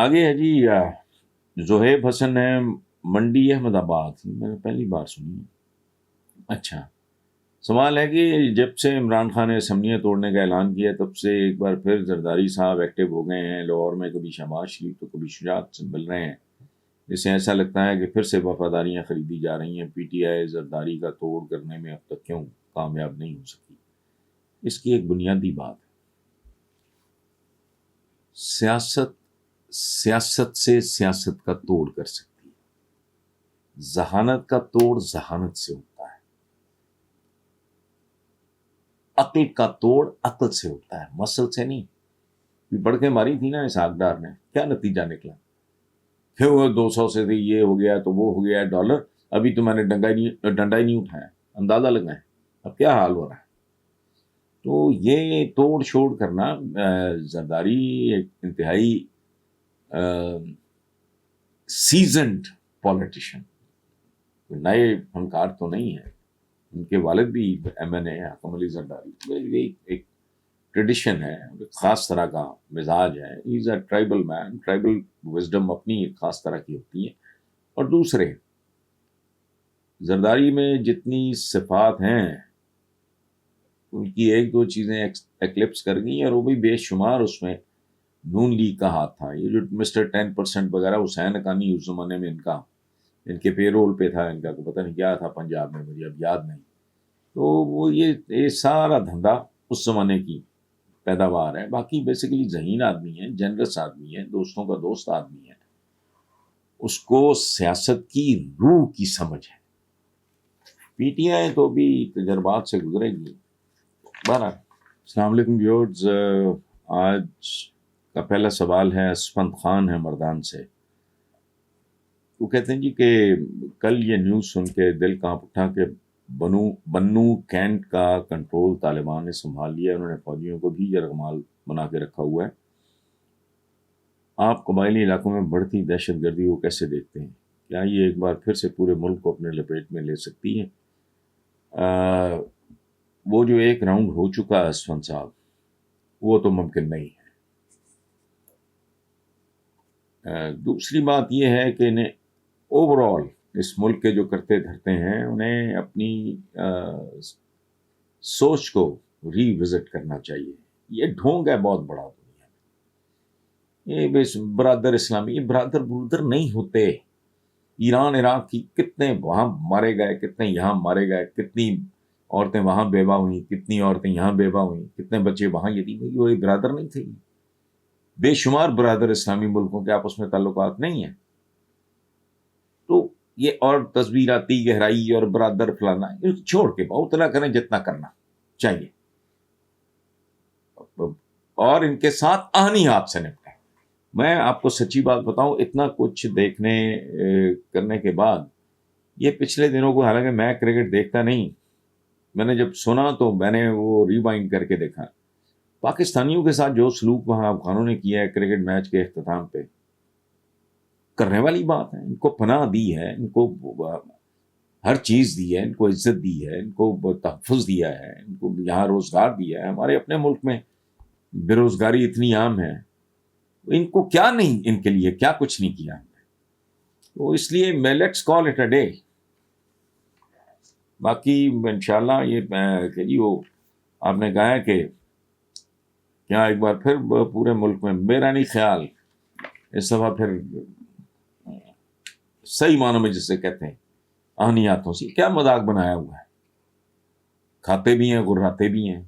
آگے ہے جی زہیب حسن ہے، منڈی احمد آباد، میں نے پہلی بار سنی ہے۔ اچھا، سوال ہے کہ جب سے عمران خان نے اسمبلیاں توڑنے کا اعلان کیا تب سے ایک بار پھر زرداری صاحب ایکٹیو ہو گئے ہیں لاہور میں، کبھی شہباز شریف تو کبھی شجاعت سے مل رہے ہیں۔ اس سے ایسا لگتا ہے کہ پھر سے وفاداریاں خریدی جا رہی ہیں۔ پی ٹی آئی زرداری کا توڑ کرنے میں اب تک کیوں کامیاب نہیں ہو سکی؟ اس کی ایک بنیادی بات ہے، سیاست سے سیاست کا توڑ کر سکتی ہے، ذہانت کا توڑ ذہانت سے ہوتا ہے، عقل کا توڑ عقل سے ہوتا ہے، مسل سے نہیں۔ پڑھ کے ماری تھی نا اسحاق ڈار نے، کیا نتیجہ نکلا؟ پھر وہ 200 سے تھی، یہ ہو گیا تو وہ ہو گیا ڈالر، ابھی تو میں نے ڈنڈا ہی نہیں اٹھایا، اندازہ لگائیں اب کیا حال ہو رہا ہے۔ تو یہ توڑ چھوڑ کرنا، زرداری ایک انتہائی سیزنڈ پولیٹیشین، نئے فنکار تو نہیں ہے، ان کے والد بھی ایم این اے حکم علی زرداری، ایک ٹریڈیشن ہے، ایک خاص طرح کا مزاج ہے، ہی از اے ٹرائبل مین، ٹرائبل وزڈم اپنی ایک خاص طرح کی ہوتی ہے۔ اور دوسرے، زرداری میں جتنی صفات ہیں ان کی ایک دو چیزیں ایکلپس کر گئی، اور وہ بھی بے شمار اس میں نون لیگ کا ہاتھ تھا۔ یہ جو مسٹر 10% وغیرہ، حسین حقانی اس زمانے میں ان کے پے رول پہ تھا، ان کا پتہ نہیں کیا تھا پنجاب میں، مجھے اب یاد نہیں۔ تو وہ یہ سارا دھندا اس زمانے کی پیداوار ہے۔ باقی بیسیکلی ذہین آدمی ہے، جنرس آدمی ہے، دوستوں کا دوست آدمی ہے، اس کو سیاست کی روح کی سمجھ ہے۔ پی ٹی آئی تو بھی تجربات سے گزرے گی۔ بہرحال، السلام علیکم ویورز، آج کا پہلا سوال ہے اسفند خان ہے مردان سے۔ وہ کہتے ہیں جی کہ کل یہ نیوز سن کے دل کانپ اٹھا کہ بنو کینٹ کا کنٹرول طالبان نے سنبھال لیا، انہوں نے فوجیوں کو بھی یرغمال بنا کے رکھا ہوا ہے۔ آپ قبائلی علاقوں میں بڑھتی دہشت گردی کو کیسے دیکھتے ہیں؟ کیا یہ ایک بار پھر سے پورے ملک کو اپنے لپیٹ میں لے سکتی ہے؟ وہ جو ایک راؤنڈ ہو چکا ہے اسفند صاحب، وہ تو ممکن نہیں ہے۔ دوسری بات یہ ہے کہ انہیں اوور آل اس ملک کے جو کرتے دھرتے ہیں، انہیں اپنی سوچ کو ری وزٹ کرنا چاہیے۔ یہ ڈھونگ ہے بہت بڑا دنیا میں، یہ بس برادر اسلامی، یہ برادر نہیں ہوتے۔ ایران عراق کی کتنے وہاں مارے گئے، کتنے یہاں مارے گئے، کتنی عورتیں وہاں بیوہ ہوئیں، کتنی عورتیں یہاں بیوہ ہوئیں، کتنے بچے وہاں یتیم ہوئے، وہ برادر نہیں تھے؟ بے شمار برادر اسلامی ملکوں کے آپس میں تعلقات نہیں ہیں۔ تو یہ اور تصویراتی گہرائی اور برادر فلانا چھوڑ کے اتنا کریں جتنا کرنا چاہیے، اور ان کے ساتھ آہنی ہاتھ سے نپٹیں۔ میں آپ کو سچی بات بتاؤں، اتنا کچھ دیکھنے کرنے کے بعد یہ پچھلے دنوں کو، حالانکہ میں کرکٹ دیکھتا نہیں، میں نے جب سنا تو میں نے وہ ریوائنڈ کر کے دیکھا۔ پاکستانیوں کے ساتھ جو سلوک وہاں افغانوں نے کیا ہے کرکٹ میچ کے اختتام پہ، کرنے والی بات ہے۔ ان کو پناہ دی ہے، ان کو ہر چیز دی ہے، ان کو عزت دی ہے، ان کو تحفظ دیا ہے، ان کو یہاں روزگار دیا ہے۔ ہمارے اپنے ملک میں بے روزگاری اتنی عام ہے، ان کو کیا نہیں، ان کے لیے کیا کچھ نہیں کیا۔ تو اس لیے let's call it a day. باقی انشاءاللہ یہ کہ جی وہ آپ نے کہا ہے کہ کیا ایک بار پھر پورے ملک میں، میرا نہیں خیال اس دفعہ پھر صحیح معنوں میں جسے کہتے ہیں آہنی ہاتھوں سے، کیا مذاق بنایا ہوا ہے، کھاتے بھی ہیں غراتے بھی ہیں۔